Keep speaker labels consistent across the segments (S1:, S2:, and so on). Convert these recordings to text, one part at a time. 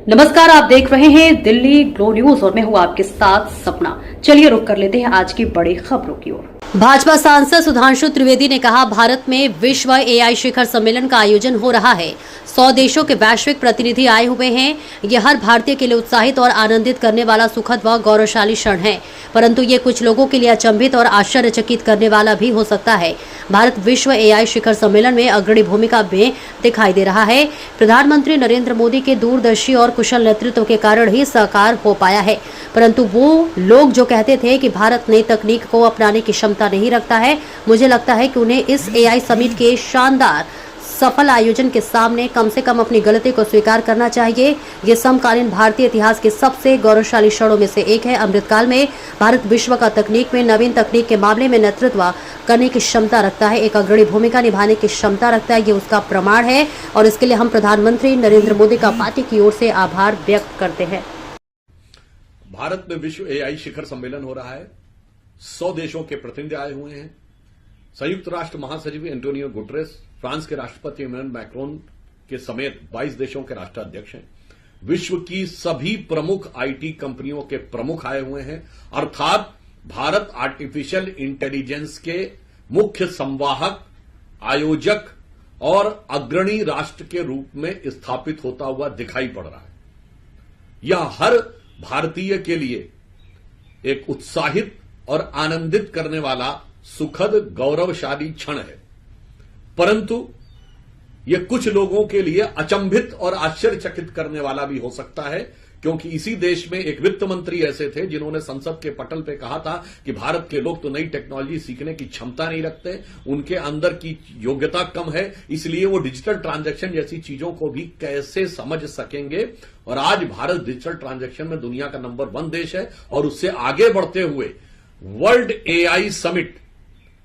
S1: नमस्कार, आप देख रहे हैं दिल्ली ग्लो न्यूज और मैं हूं आपके साथ सपना। चलिए रुक कर लेते हैं आज की बड़ी खबरों की ओर। भाजपा सांसद सुधांशु त्रिवेदी ने कहा, भारत में विश्व एआई शिखर सम्मेलन का आयोजन हो रहा है। 100 देशों के वैश्विक प्रतिनिधि आए हुए हैं। यह हर भारतीय के लिए उत्साहित और आनंदित करने वाला सुखद व गौरवशाली क्षण है, परंतु ये कुछ लोगों के लिए अचंभित और आश्चर्यचकित करने वाला भी हो सकता है। भारत विश्व एआई शिखर सम्मेलन में अग्रणी भूमिका में दिखाई दे रहा है। प्रधानमंत्री नरेंद्र मोदी के दूरदर्शी और कुशल नेतृत्व के कारण ही साकार हो पाया है, परंतु वो लोग जो कहते थे कि भारत नई तकनीक को अपनाने की क्षमता नहीं रखता है, मुझे लगता है कि उन्हें इस एआई समिट के शानदार सफल आयोजन के सामने कम से कम अपनी गलती को स्वीकार करना चाहिए। ये समकालीन भारतीय इतिहास के सबसे गौरवशाली क्षणों में से एक है। अमृतकाल में भारत विश्व का तकनीक में नवीन तकनीक के मामले में नेतृत्व करने की क्षमता रखता है, एक अग्रणी भूमिका निभाने की क्षमता रखता है। ये उसका प्रमाण है और इसके लिए हम प्रधानमंत्री नरेंद्र मोदी का पार्टी की ओर से आभार व्यक्त करते हैं।
S2: भारत में विश्व एआई शिखर सम्मेलन हो रहा है। 100 देशों के प्रतिनिधि आए हुए हैं। संयुक्त राष्ट्र महासचिव एंटोनियो गुटेरेस, फ्रांस के राष्ट्रपति इमैनुअल मैक्रोन के समेत 22 देशों के राष्ट्राध्यक्ष हैं। विश्व की सभी प्रमुख आईटी कंपनियों के प्रमुख आए हुए हैं। अर्थात भारत आर्टिफिशियल इंटेलिजेंस के मुख्य संवाहक, आयोजक और अग्रणी राष्ट्र के रूप में स्थापित होता हुआ दिखाई पड़ रहा है। यह हर भारतीय के लिए एक उत्साहित और आनंदित करने वाला सुखद गौरवशाली क्षण है, परंतु यह कुछ लोगों के लिए अचंभित और आश्चर्यचकित करने वाला भी हो सकता है, क्योंकि इसी देश में एक वित्त मंत्री ऐसे थे जिन्होंने संसद के पटल पे कहा था कि भारत के लोग तो नई टेक्नोलॉजी सीखने की क्षमता नहीं रखते, उनके अंदर की योग्यता कम है, इसलिए वो डिजिटल ट्रांजैक्शन जैसी चीजों को भी कैसे समझ सकेंगे। और आज भारत डिजिटल ट्रांजैक्शन में दुनिया का नंबर 1 देश है और उससे आगे बढ़ते हुए वर्ल्ड एआई समिट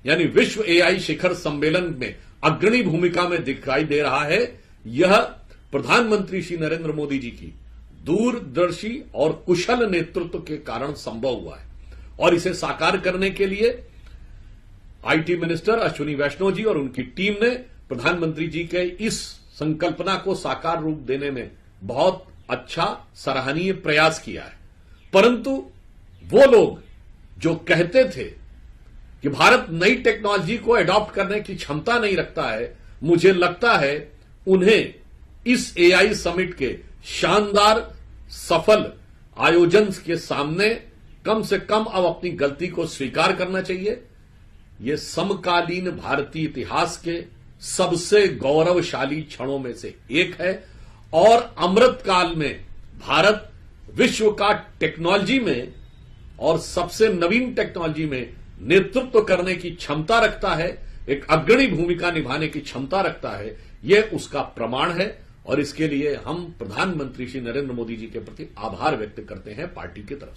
S2: यानी विश्व एआई शिखर सम्मेलन में अग्रणी भूमिका में दिखाई दे रहा है। यह प्रधानमंत्री श्री नरेंद्र मोदी जी की दूरदर्शी और कुशल नेतृत्व के कारण संभव हुआ है और इसे साकार करने के लिए आईटी मिनिस्टर अश्विनी वैष्णव जी और उनकी टीम ने प्रधानमंत्री जी के इस संकल्पना को साकार रूप देने में बहुत अच्छा सराहनीय प्रयास किया है। परंतु वो लोग जो कहते थे कि भारत नई टेक्नोलॉजी को एडॉप्ट करने की क्षमता नहीं रखता है, मुझे लगता है उन्हें इस एआई समिट के शानदार सफल आयोजन के सामने कम से कम अब अपनी गलती को स्वीकार करना चाहिए। यह समकालीन भारतीय इतिहास के सबसे गौरवशाली क्षणों में से एक है और अमृतकाल में भारत विश्व का टेक्नोलॉजी में और सबसे नवीन टेक्नोलॉजी में नेतृत्व करने की क्षमता रखता है, एक अग्रणी भूमिका निभाने की क्षमता रखता है। यह उसका प्रमाण है और इसके लिए हम प्रधानमंत्री श्री नरेंद्र मोदी जी के प्रति आभार व्यक्त करते हैं पार्टी की तरफ